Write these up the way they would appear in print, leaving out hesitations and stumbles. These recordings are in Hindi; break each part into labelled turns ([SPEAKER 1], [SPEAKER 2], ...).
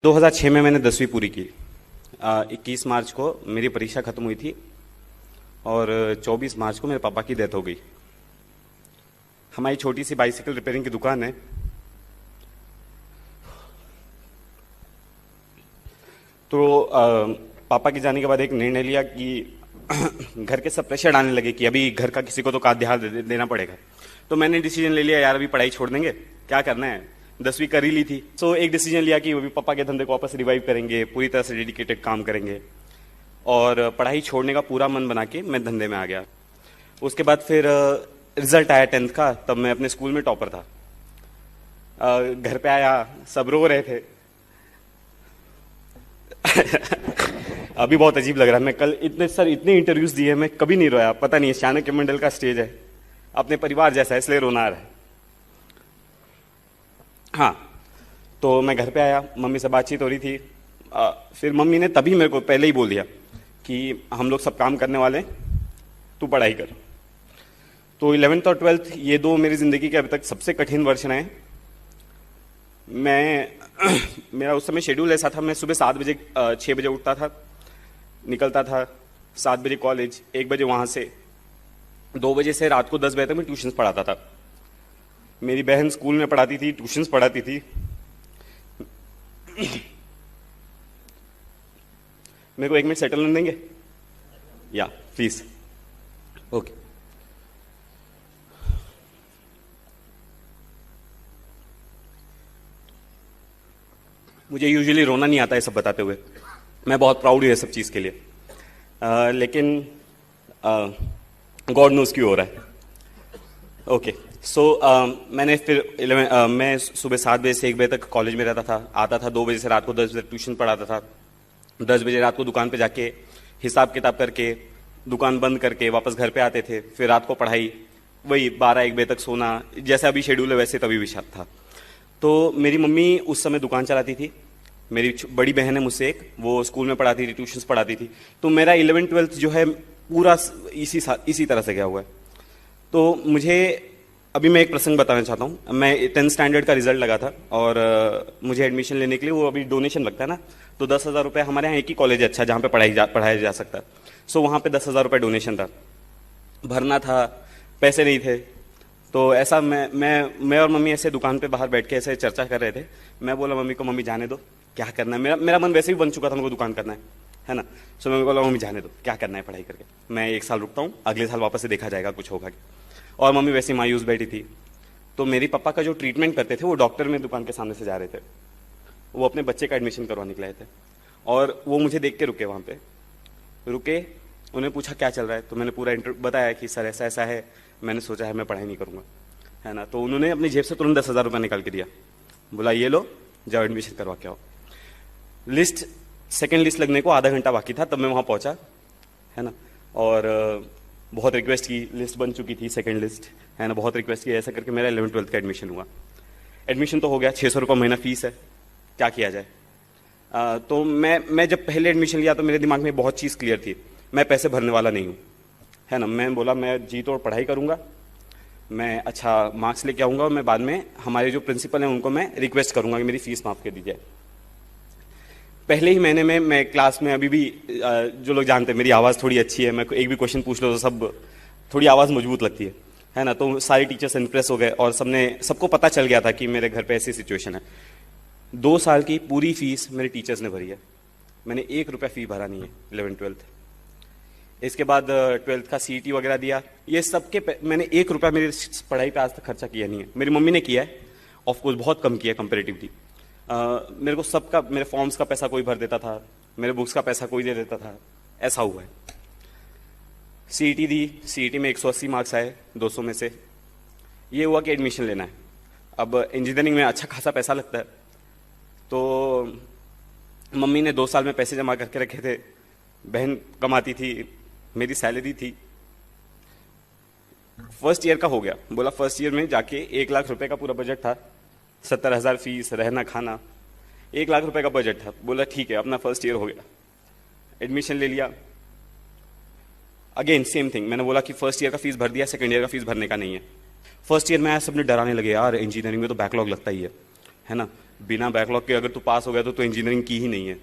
[SPEAKER 1] 2006 में मैंने 10वीं पूरी की। 21 मार्च को मेरी परीक्षा खत्म हुई थी और 24 मार्च को मेरे पापा की डेथ हो गई। हमारी छोटी सी बाइसिकल रिपेयरिंग की दुकान है। तो पापा के जाने के बाद एक निर्णय लिया कि घर के सब प्रेशर डालने लगे कि अभी घर का किसी को तो ध्यान देना पड़ेगा। तो मैंने डिसीजन ले लिया, यार अभी पढ़ाई छोड़ देंगे, क्या करना है, 10वीं कर ही ली थी। तो एक डिसीजन लिया कि अभी पापा के धंधे को वापस रिवाइव करेंगे, पूरी तरह से डेडिकेटेड काम करेंगे और पढ़ाई छोड़ने का पूरा मन बना के मैं धंधे में आ गया। उसके बाद फिर रिजल्ट आया 10th का, तब मैं अपने स्कूल में टॉपर था। घर पे आया, सब रो रहे थे। अभी बहुत अजीब लग रहा है। मैं कल इतने इंटरव्यूज दिए, मैं कभी नहीं रोया। पता नहीं, चाणक्य मंडल का स्टेज है, अपने परिवार जैसा है, इसलिए रोना आ रहा है। हाँ, तो मैं घर पे आया, मम्मी से बातचीत हो रही थी। फिर मम्मी ने तभी मेरे को पहले ही बोल दिया कि हम लोग सब काम करने वाले हैं, तू पढ़ाई कर। तो 11th और 12th ये दो मेरी जिंदगी के अभी तक सबसे कठिन वर्ष रहे। मेरा उस समय शेड्यूल ऐसा था, मैं सुबह 7 बजे 6 बजे उठता था, निकलता था, 7 बजे कॉलेज, 1 बजे वहां से, 2 बजे से रात को 10 बजे तक मैं ट्यूशन्स पढ़ाता था। मेरी बहन स्कूल में पढ़ाती थी, ट्यूशन्स पढ़ाती थी। मेरे को 1 मिनट सेटल होने देंगे? या प्लीज। ओके। मुझे यूजुअली रोना नहीं आता है सब बताते हुए, मैं बहुत प्राउड हूँ ये सब चीज़ के लिए। लेकिन गॉड नोज क्यों हो रहा है। ओके, सो मैंने फिर मैं सुबह 7 बजे से 1 बजे तक कॉलेज में रहता था, आता था 2 बजे से रात को 10 बजे ट्यूशन पढ़ाता था। 10 बजे रात को दुकान पे जाके हिसाब किताब करके दुकान बंद करके वापस घर पे आते थे। फिर रात को पढ़ाई, वही 12-1 बजे तक सोना, जैसा अभी शेड्यूल है वैसे तभी भी था। तो मेरी मम्मी उस समय दुकान चलाती थी। मेरी बड़ी बहन है मुझसे एक, वो स्कूल में पढ़ाती थी, ट्यूशन्स पढ़ाती थी। तो मेरा 11th 12th जो है पूरा इसी तरह से गया हुआ है। तो मुझे अभी मैं एक प्रसंग बताना चाहता हूँ। मैं 10th स्टैंडर्ड का रिजल्ट लगा था और मुझे एडमिशन लेने के लिए वो अभी डोनेशन लगता है ना, तो 10,000 रुपये, हमारे यहाँ एक ही कॉलेज है अच्छा जहाँ पे पढ़ाया जा सकता है। सो वहाँ पे 10,000 रुपये डोनेशन था, भरना था, पैसे नहीं थे। तो ऐसा मैं और मम्मी ऐसे दुकान पे बाहर बैठ के ऐसे चर्चा कर रहे थे। मैं बोला मम्मी को, मम्मी जाने दो, क्या करना है, मेरा मन वैसे भी बन चुका था, मेरे को दुकान करना है ना। सो मैं बोला मम्मी जाने दो, क्या करना है पढ़ाई करके, मैं 1 साल रुकता हूँ, अगले साल वापस से देखा जाएगा कुछ होगा। और मम्मी वैसे मायूस बैठी थी। तो मेरी पापा का जो ट्रीटमेंट करते थे वो डॉक्टर में दुकान के सामने से जा रहे थे, वो अपने बच्चे का एडमिशन करवाने के लिए थे। और वो मुझे देख के रुके, वहाँ पे रुके, उन्हें पूछा क्या चल रहा है। तो मैंने पूरा बताया कि सर ऐसा ऐसा है, मैंने सोचा है मैं पढ़ाई नहीं करूँगा, है ना। तो उन्होंने अपनी जेब से तुरंत 10,000 रुपये निकाल के दिया, बोला ये लो, जाओ एडमिशन करवा के आओ। सेकेंड लिस्ट लगने को आधा घंटा बाकी था, तब मैं वहाँ पहुँचा, है ना। और बहुत रिक्वेस्ट की, लिस्ट बन चुकी थी सेकेंड लिस्ट, है ना, बहुत रिक्वेस्ट की, ऐसा करके मेरा 11th 12th का एडमिशन हुआ। एडमिशन तो हो गया, 600 रुपये महीना फीस है, क्या किया जाए। तो मैं जब पहले एडमिशन लिया तो मेरे दिमाग में बहुत चीज़ क्लियर थी, मैं पैसे भरने वाला नहीं हूँ, है ना। मैं बोला मैं जी तोड़ पढ़ाई करूँगा, मैं अच्छा मार्क्स लेके आऊँगा और मैं बाद में हमारे जो प्रिंसिपल हैं उनको मैं रिक्वेस्ट करूँगा कि मेरी फीस माफ़ कर दी जाए। पहले ही महीने में मैं क्लास में, अभी भी जो लोग जानते हैं मेरी आवाज़ थोड़ी अच्छी है, मैं एक भी क्वेश्चन पूछ लो तो सब थोड़ी आवाज़ मजबूत लगती है ना। तो सारे टीचर्स इंप्रेस हो गए और सबको पता चल गया था कि मेरे घर पे ऐसी सिचुएशन है। 2 साल की पूरी फीस मेरे टीचर्स ने भरी है, मैंने 1 रुपया फी भरा नहीं है 11th 12th। इसके बाद 12th का CET वगैरह दिया, ये सबके मैंने 1 रुपया मेरी पढ़ाई पे आज तक खर्चा किया नहीं है। मेरी मम्मी ने किया है, ऑफकोर्स बहुत कम किया है कंपेरेटिवली। मेरे को सबका, मेरे फॉर्म्स का पैसा कोई भर देता था, मेरे बुक्स का पैसा कोई दे देता था, ऐसा हुआ है। CET दी, CET में 180 मार्क्स आए 200 में से। ये हुआ कि एडमिशन लेना है। अब इंजीनियरिंग में अच्छा खासा पैसा लगता है, तो मम्मी ने 2 साल में पैसे जमा करके रखे थे, बहन कमाती थी, मेरी सैलरी थी। फर्स्ट ईयर का हो गया, बोला फर्स्ट ईयर में जाके 1 लाख रुपए का पूरा बजट था, 70,000 फीस, रहना खाना, 1 लाख रुपए का बजट था। बोला ठीक है, अपना फर्स्ट ईयर हो गया, एडमिशन ले लिया। अगेन सेम थिंग, मैंने बोला कि फर्स्ट ईयर का फीस भर दिया, सेकंड ईयर का फीस भरने का नहीं है। फर्स्ट ईयर में आया, सबने डराने लगे, यार इंजीनियरिंग में तो बैकलॉग लगता ही है ना। बिना बैकलॉग के अगर तू पास हो गया तो इंजीनियरिंग की ही नहीं है,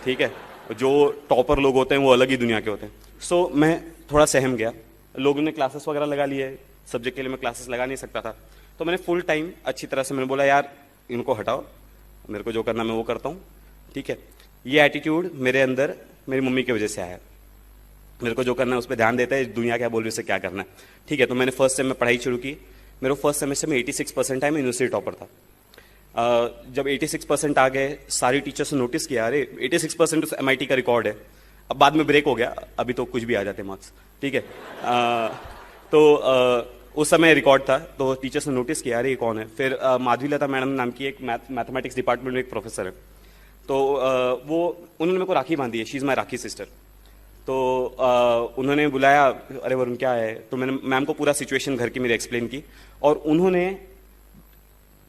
[SPEAKER 1] ठीक है। जो टॉपर लोग होते हैं वो अलग ही दुनिया के होते हैं। सो मैं थोड़ा सहम गया, लोगों ने क्लासेस वगैरह लगा लिए, सब्जेक्ट के लिए मैं क्लासेस लगा नहीं सकता था, तो मैंने फुल टाइम अच्छी तरह से मैंने बोला यार इनको हटाओ, मेरे को जो करना मैं वो करता हूँ, ठीक है। ये एटीट्यूड मेरे अंदर मेरी मम्मी की वजह से आया, मेरे को जो करना है उस पर ध्यान देता है, दुनिया क्या बोल रही है उससे क्या करना है, ठीक है। तो मैंने फर्स्ट सेम में पढ़ाई शुरू की, मेरे फर्स्ट सेमेस्टर में 86% आए, मैं यूनिवर्सिटी टॉपर था। जब 86% आ गए, सारी टीचर्स ने नोटिस किया, अरे 86% तो MIT का रिकॉर्ड है। अब बाद में ब्रेक हो गया, अभी तो कुछ भी आ जाते मार्क्स, ठीक है। उस समय रिकॉर्ड था, तो टीचर्स ने नोटिस किया, अरे ये कौन है। फिर माधवी लता मैडम नाम की एक मैथमेटिक्स डिपार्टमेंट में एक प्रोफेसर है, तो वो उन्होंने मेरे को राखी बांधी है, she is my rakhi sister. तो उन्होंने बुलाया, अरे वरुण क्या है, तो मैंने मैम को पूरा सिचुएशन घर की मेरी एक्सप्लेन की, और उन्होंने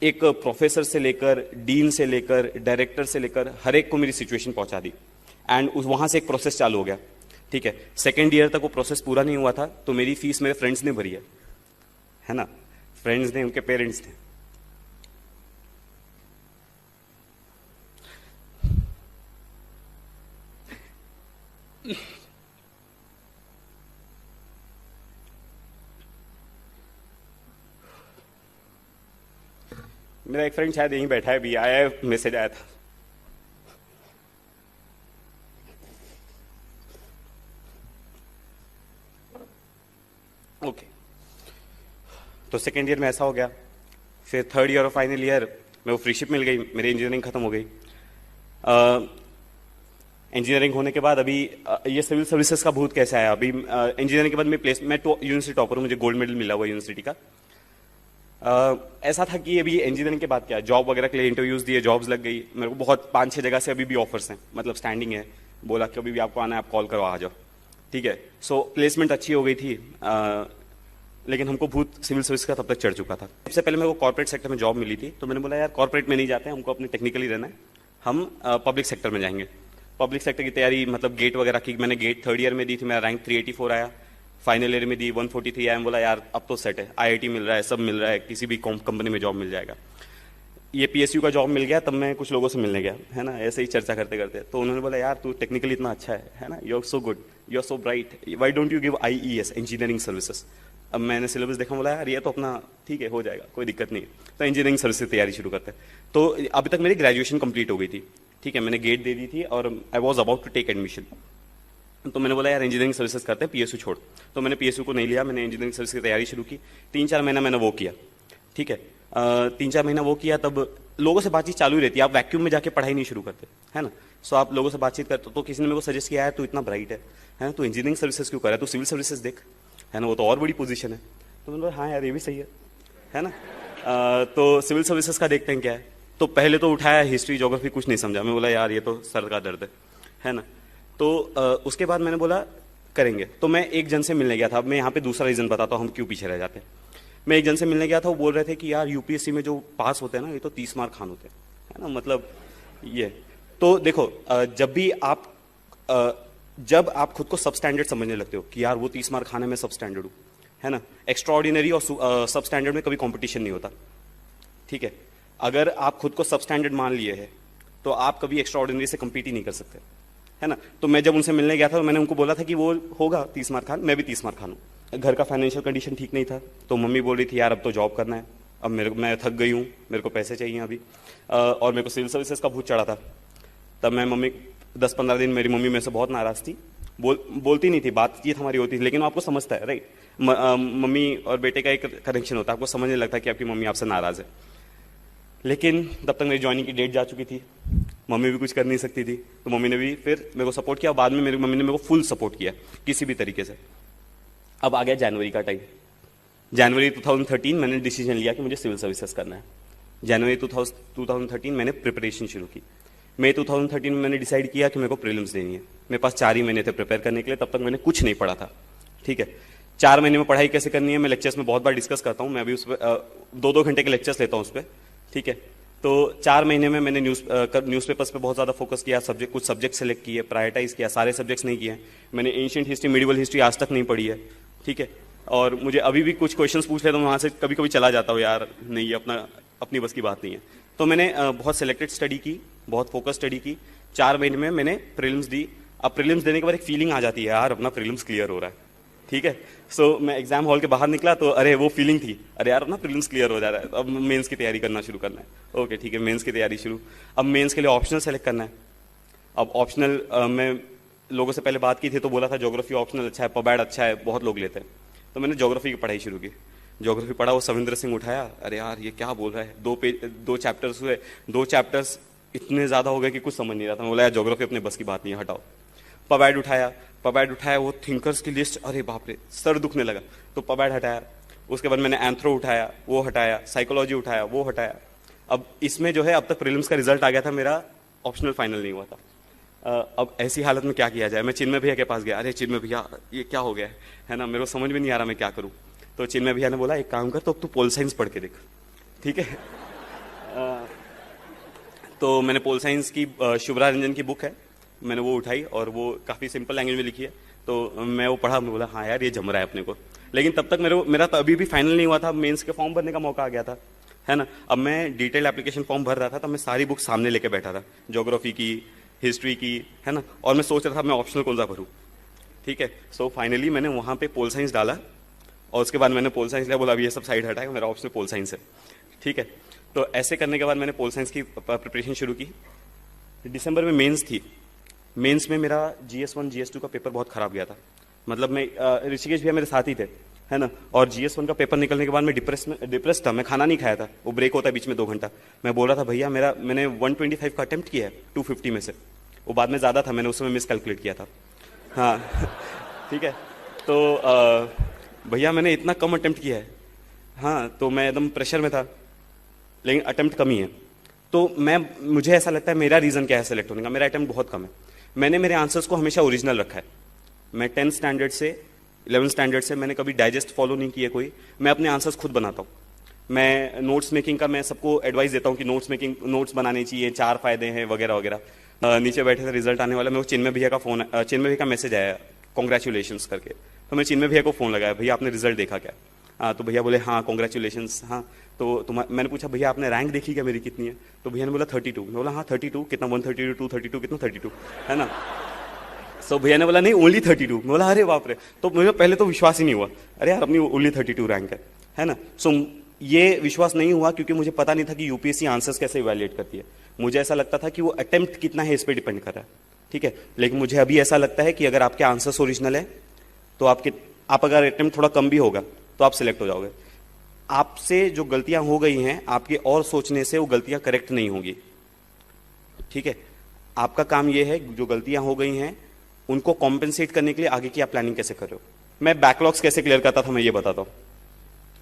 [SPEAKER 1] एक प्रोफेसर से लेकर, डीन से लेकर, डायरेक्टर से लेकर हर एक को मेरी सिचुएशन पहुंचा दी, एंड वहां से एक प्रोसेस चालू हो गया, ठीक है। सेकेंड ईयर तक वो प्रोसेस पूरा नहीं हुआ था, तो मेरी फीस मेरे फ्रेंड्स ने भरी है ना, फ्रेंड्स ने, उनके पेरेंट्स ने। मेरा एक फ्रेंड शायद यहीं बैठा है, भी आया है, मैसेज आया था। ओके, तो सेकेंड ईयर में ऐसा हो गया। फिर थर्ड ईयर और फाइनल ईयर में वो फ्रीशिप मिल गई, मेरी इंजीनियरिंग खत्म हो गई। इंजीनियरिंग होने के बाद अभी ये सिविल सर्विसेज का भूत कैसे आया, अभी इंजीनियरिंग के बाद मैं यूनिवर्सिटी टॉपर हूँ, मुझे गोल्ड मेडल मिला हुआ यूनिवर्सिटी का। ऐसा था कि अभी इंजीनियरिंग के बाद क्या, जॉब वगैरह के लिए इंटरव्यूज दिए, जॉब्स लग गई, मेरे को बहुत 5-6 जगह से अभी भी ऑफर्स हैं, मतलब स्टैंडिंग है, बोला कि अभी भी आपको आना है, आप कॉल करो, आ जाओ, ठीक है। सो प्लेसमेंट अच्छी हो गई थी, लेकिन हमको भूत सिविल सर्विस का तब तक चढ़ चुका था। सबसे पहले मेरे को कॉर्पोरेट सेक्टर में जॉब मिली थी, तो मैंने बोला यार कॉर्पोरेट में नहीं जाते, हमको अपने टेक्निकली रहना है, हम पब्लिक सेक्टर में जाएंगे। पब्लिक सेक्टर की तैयारी, मतलब गेट वगैरह की, मैंने गेट थर्ड ईयर में दी थी, मेरा रैंक 384 आया, फाइनल ईयर में दी 143 आया। बोला यार अब तो सेट है, IIT मिल रहा है, सब मिल रहा है, किसी भी कंपनी में जॉब मिल जाएगा। ये PSU का जॉब मिल गया, तब मैं कुछ लोगों से मिलने गया, है ना, ऐसे ही चर्चा करते करते, तो उन्होंने बोला यार तू टेक्निकली इतना अच्छा है ना, you are so good, you are so bright, why don't you give IES, engineering services. अब मैंने सिलेबस देखा, बोला यार ये तो अपना ठीक है, हो जाएगा, कोई दिक्कत नहीं है, तो इंजीनियरिंग सर्विस की तैयारी शुरू करते हैं। तो अभी तक मेरी ग्रेजुएशन कंप्लीट हो गई थी, ठीक है, मैंने गेट दे दी थी और I was about to take admission. तो मैंने बोला यार इंजीनियरिंग सर्विसेज करते हैं, PSU छोड़। तो मैंने PSU को नहीं लिया, मैंने इंजीनियरिंग सर्विस की तैयारी शुरू की। 3-4 महीना मैंने वो किया, ठीक है, 3-4 महीना वो किया, तब लोगों से बातचीत चालू ही रहती है, आप वैक्यूम में जाके पढ़ाई नहीं शुरू करते, है ना। सो आप लोगों से बातचीत करते, तो किसी ने मेरे को सजेस्ट किया है तू इतना ब्राइट है ना, तू इंजीनियरिंग सर्विसेज क्यों कर रहा है, तू सिविल सर्विसेज देख, है ना, वो तो और बड़ी पोजीशन है। तो मैंने बोला हाँ यार ये भी सही है ना। तो सिविल सर्विसेज का देखते हैं क्या है। तो पहले तो उठाया हिस्ट्री ज्योग्राफी, कुछ नहीं समझा, मैं बोला यार ये तो सर का दर्द है ना। तो उसके बाद मैंने बोला करेंगे। तो मैं एक जन से मिलने गया था, अब मैं यहाँ पे दूसरा रीजन बताता हूँ हम क्यों पीछे रह जाते हैं। मैं एक जन से मिलने गया था, वो बोल रहे थे कि यार UPSC में जो पास होते हैं ना, ये तो 30 मार्क खान होते हैं, है ना, मतलब ये। तो देखो जब आप खुद को सब स्टैंडर्ड समझने लगते हो कि यार वो 30 मार्क खाने में सब स्टैंडर्ड हूँ, है ना, एक्स्ट्रा ऑर्डिनरी और सब स्टैंडर्ड में कभी कॉम्पिटिशन नहीं होता, ठीक है। अगर आप खुद को सब स्टैंडर्ड मान लिए है तो आप कभी एक्स्ट्रा ऑर्डिनरी से कम्पीट ही नहीं कर सकते, है ना। तो मैं जब उनसे मिलने गया था तो मैंने उनको बोला था कि वो होगा 30 मार्क खान, मैं भी 30 मार्क खानूँ। घर का फाइनेंशियल कंडीशन ठीक नहीं था, तो मम्मी बोल रही थी यार अब तो जॉब करना है, अब मैं थक गई हूँ, मेरे को पैसे चाहिए अभी, और मेरे को सिविल सर्विसेज का भूत चढ़ा था। तब मैं मम्मी 10-15 दिन मेरी मम्मी मेरे से बहुत नाराज थी, बोलती नहीं थी, बातचीत हमारी होती थी, लेकिन आपको समझता है राइट, मम्मी और बेटे का एक कनेक्शन होता है, आपको समझने लगता है कि आपकी मम्मी आपसे नाराज है। लेकिन तब तक मेरी ज्वाइनिंग की डेट जा चुकी थी, मम्मी भी कुछ कर नहीं सकती थी, तो मम्मी ने भी फिर मेरे को सपोर्ट किया। बाद में मेरी मम्मी ने मेरे को फुल सपोर्ट किया किसी भी तरीके से। अब आ गया जनवरी का टाइम, जनवरी 2013 मैंने डिसीजन लिया कि मुझे सिविल सर्विसेज करना है। जनवरी 2013 मैंने प्रिपरेशन शुरू की। मई 2013 में मैंने डिसाइड किया कि मेरे को प्रीलिम्स देनी है। मेरे पास 4 ही महीने थे प्रिपेयर करने के लिए, तब तक मैंने कुछ नहीं पढ़ा था, ठीक है। 4 महीने में पढ़ाई कैसे करनी है मैं लेक्चर्स में बहुत बार डिस्कस करता हूँ, मैं अभी उस पर 2-2 घंटे के लेक्चर्स लेता हूँ उस पर, ठीक है। तो 4 महीने में मैंने न्यूज़पेपर्स पे बहुत ज़्यादा फोकस किया, कुछ सब्जेक्ट सेलेक्ट किए, प्रायोरिटाइज किया, सारे सब्जेक्ट्स नहीं किए। मैंने एंशिएंट हिस्ट्री, मिडिवल हिस्ट्री आज तक नहीं पढ़ी है, ठीक है। और मुझे अभी भी कुछ क्वेश्चंस पूछ ले तो वहाँ से कभी कभी चला जाता हूँ, यार नहीं ये अपनी बस की बात नहीं है, तो मैंने बहुत सिलेक्टेड स्टडी की, बहुत फोकस स्टडी की। 4 महीने में मैंने प्रीलिम्स दी। अब प्रीलिम्स देने के बाद एक फीलिंग आ जाती है, यार अपना प्रीलिम्स क्लियर हो रहा है, ठीक है। सो मैं एग्जाम हॉल के बाहर निकला तो अरे वो फीलिंग थी, अरे यार अपना प्रीलिम्स क्लियर हो जा रहा है, अब मेंस की तैयारी करना शुरू करना है। ओके ठीक है, मेंस की तैयारी शुरू। अब मेंस के लिए ऑप्शनल सेलेक्ट करना है। अब ऑप्शनल मैं लोगों से पहले बात की थी तो बोला था ज्योग्राफी ऑप्शनल अच्छा है, पबैड अच्छा है, बहुत लोग लेते हैं। तो मैंने ज्योग्राफी की पढ़ाई शुरू की। ज्योग्राफी पढ़ा, वो सविंद्र सिंह उठाया, अरे यार ये क्या बोल रहा है, 2 चैप्टर्स हुए, 2 चैप्टर्स इतने ज्यादा हो गए कि कुछ समझ नहीं रहा था। मैं बोला यार ज्योग्राफी अपने बस की बात नहीं है, हटाओ। पबैड उठाया, वो थिंकर्स की लिस्ट, अरे बाप रे सर दुखने लगा, तो पबैड हटाया। उसके बाद मैंने एंथ्रो उठाया, वो हटाया, साइकोलॉजी उठाया, वो हटाया। अब इसमें जो है अब तक प्रीलिम्स का रिजल्ट आ गया था, मेरा ऑप्शनल फाइनल नहीं हुआ था। अब ऐसी हालत में क्या किया जाए। मैं चिन्मय भैया के पास गया, अरे चिन्मय भैया ये क्या हो गया है ना, मेरे को समझ में नहीं आ रहा मैं क्या करूं। तो चिन्मय भैया ने बोला एक काम कर, तो अब तू पोल साइंस पढ़ के देख, ठीक है। तो मैंने पोल साइंस की शुभ्रा रंजन की बुक है, मैंने वो उठाई और वो काफी सिंपल लैंग्वेज में लिखी है, तो मैं वो पढ़ा। मैं बोला हाँ यार ये जम रहा है अपने को। लेकिन तब तक मेरा तो अभी भी फाइनल नहीं हुआ था, मेंस के फॉर्म भरने का मौका आ गया था, है ना। अब मैं डिटेल एप्लीकेशन फॉर्म भर रहा था, तब मैं सारी बुक सामने लेके बैठा था, ज्योग्राफी की, हिस्ट्री की, है ना। और मैं सोच रहा था मैं ऑप्शनल कौन सा भरूं, ठीक है। सो फाइनली मैंने वहां पे पोल साइंस डाला और उसके बाद मैंने पोल साइंस लिया, बोला अभी ये सब साइड हटाएगा, मेरा ऑप्शनल पोल साइंस है, ठीक है। तो ऐसे करने के बाद मैंने पोल साइंस की प्रिपरेशन शुरू की। दिसंबर में मेंस थी। मेंस में मेरा GS1 GS2 का पेपर बहुत खराब गया था। मतलब मैं ऋषिकेश भैया मेरे साथ ही थे, है ना। और GS1 का पेपर निकलने के बाद मैं डिप्रेस था, मैं खाना नहीं खाया था, वो ब्रेक होता है बीच में 2 घंटा। मैं बोल रहा था भैया मैंने 125 का अटेम्प्ट किया है 250 में से, वो बाद में ज्यादा था, मैंने उस समय मिस कैलकुलेट किया था, हाँ ठीक है। तो भैया मैंने इतना कम अटेम्प्ट किया है, हाँ। तो मैं एकदम प्रेशर में था, लेकिन अटेम्प्ट कम ही है। तो मुझे ऐसा लगता है मेरा रीजन क्या है सेलेक्ट होने का, मेरा अटेम्प्ट बहुत कम है। मैंने मेरे आंसर्स को हमेशा ओरिजिनल रखा है। मैं 10th स्टैंडर्ड से 11th स्टैंडर्ड से मैंने कभी डाइजेस्ट फॉलो नहीं किया कोई, मैं अपने आंसर्स खुद बनाता हूँ। मैं नोट्स मेकिंग का मैं सबको एडवाइस देता हूँ कि नोट्स बनाने चाहिए, 4 फायदे हैं वगैरह वगैरह। नीचे बैठे थे रिजल्ट आने वाला, मेरे को चिन्मय भैया का मैसेज आया कॉन्ग्रेचुलेशंस करके। तो मैं चिन्मय भैया को फोन लगाया, भैया आपने रिजल्ट देखा क्या? तो भैया बोले हाँ कॉन्ग्रेचुलेशंस। हाँ तो मैंने पूछा भैया आपने रैंक देखी क्या मेरी कितनी है? तो भैया ने बोला 32। मैं बोला हाँ 32 कितना, 132 232 कितना 32, है ना। सो भैया ने बोला नहीं ओनली 32। मैं बोला अरे बाप रे। तो मुझे पहले तो विश्वास ही नहीं हुआ, अरे यार अपनी ओनली 32 रैंक है ना। सो ये विश्वास नहीं हुआ क्योंकि मुझे पता नहीं था कि यूपीएससी आंसर्स कैसे इवैल्यूएट करती है। मुझे ऐसा लगता था कि वो अटेम्प्ट कितना है इस पर डिपेंड कर रहा है, ठीक है। लेकिन मुझे अभी ऐसा लगता है कि अगर आपके आंसर्स ओरिजिनल है तो आप अगर अटेम्प्ट थोड़ा कम भी होगा तो आप सिलेक्ट हो जाओगे। आपसे जो गलतियां हो गई हैं आपके और सोचने से वो गलतियां करेक्ट नहीं होगी, ठीक है। आपका काम ये है जो गलतियां हो गई हैं उनको कॉम्पेंसेट करने के लिए आगे की आप प्लानिंग कैसे कर रहे हो। मैं बैकलॉग्स कैसे क्लियर करता था मैं ये बताता हूं,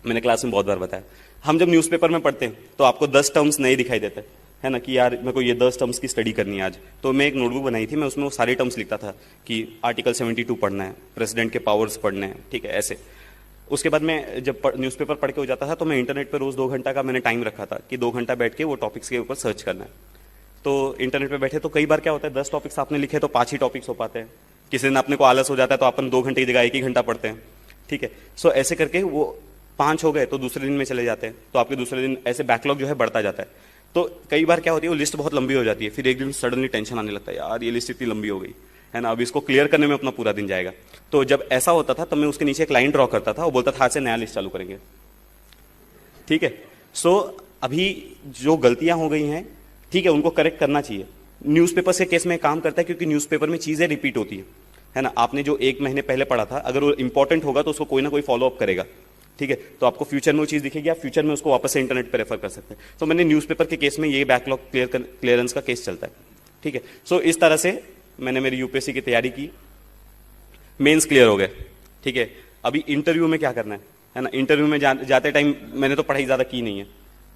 [SPEAKER 1] मैंने क्लास में बहुत बार बताया। हम जब न्यूज़पेपर में पढ़ते हैं तो आपको 10 टर्म्स नए दिखाई देते है ना, कि यार मेरे को ये 10 टर्म्स की स्टडी करनी है आज। तो मैं एक नोटबुक बनाई थी, मैं उसमें वो सारे टर्म्स लिखता था कि आर्टिकल 72 पढ़ना है, प्रेसिडेंट के पावर्स पढ़ने हैं, ठीक है, ऐसे। उसके बाद मैं जब न्यूज़पेपर पढ़ के हो जाता था तो मैं इंटरनेट पर रोज 2 घंटा का मैंने टाइम रखा था कि 2 घंटा बैठ के वो टॉपिक्स के ऊपर सर्च करना है। तो इंटरनेट पे बैठे तो कई बार क्या होता है 10 टॉपिक्स आपने लिखे तो 5 ही टॉपिक्स हो पाते हैं। किसी दिन अपने को आलस हो जाता है तो अपन 2 घंटे की जगह 1 ही घंटा पढ़ते हैं, ठीक है। सो ऐसे करके वो 5 हो गए तो दूसरे दिन में चले जाते हैं, तो आपके दूसरे दिन ऐसे बैकलॉग जो है बढ़ता जाता है। तो कई बार क्या होती है वो लिस्ट बहुत लंबी हो जाती है, फिर एक दिन सडनली टेंशन आने लगता है, यार ये लिस्ट इतनी लंबी हो गई है ना, अब इसको क्लियर करने में अपना पूरा दिन जाएगा। तो जब ऐसा होता था तब मैं उसके नीचे एक लाइन ड्रॉ करता था और बोलता था आज से नया लिस्ट चालू करेंगे, ठीक है। सो अभी जो गलतियां हो गई हैं, ठीक है, उनको करेक्ट करना चाहिए। न्यूज़पेपर के केस में काम करता है क्योंकि न्यूज़पेपर में चीजें रिपीट होती है ना। आपने जो 1 महीने पहले पढ़ा था अगर वो इंपॉर्टेंट होगा तो उसको कोई ना कोई फॉलो अप करेगा, ठीक है। तो आपको फ्यूचर में वो चीज दिखेगी, आप फ्यूचर में उसको वापस से इंटरनेट पर रेफर कर सकते हैं। तो मैंने न्यूज़पेपर के केस में ये बैकलॉग क्लियरेंस का केस चलता है, ठीक है। सो इस तरह से मैंने मेरी यूपीएससी की तैयारी की, मेंस क्लियर हो गए, ठीक है। अभी इंटरव्यू में क्या करना है ना। इंटरव्यू में जाते टाइम मैंने तो पढ़ाई ज्यादा की नहीं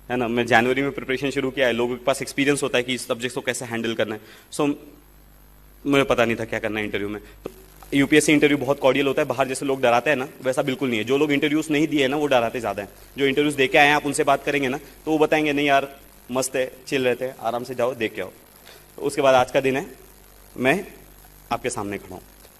[SPEAKER 1] है ना। मैं जनवरी में प्रिपरेशन शुरू किया है, लोगों के पास एक्सपीरियंस होता है कि इस सब्जेक्ट को कैसे हैंडल करना है। सो मुझे पता नहीं था क्या करना है इंटरव्यू में। तो यूपीएससी इंटरव्यू बहुत कॉर्डियल होता है, बाहर जैसे लोग डराते हैं ना वैसा बिल्कुल नहीं है। जो लोग इंटरव्यूज नहीं दिए ना वो डराते ज्यादा है। जो इंटरव्यूज देके आए हैं आप उनसे बात करेंगे ना तो वो बताएंगे नहीं यार मस्त है, चिल रहते हैं, आराम से जाओ देख के आओ। तो उसके बाद आज का दिन है, मैं आपके सामने खड़ा हूं।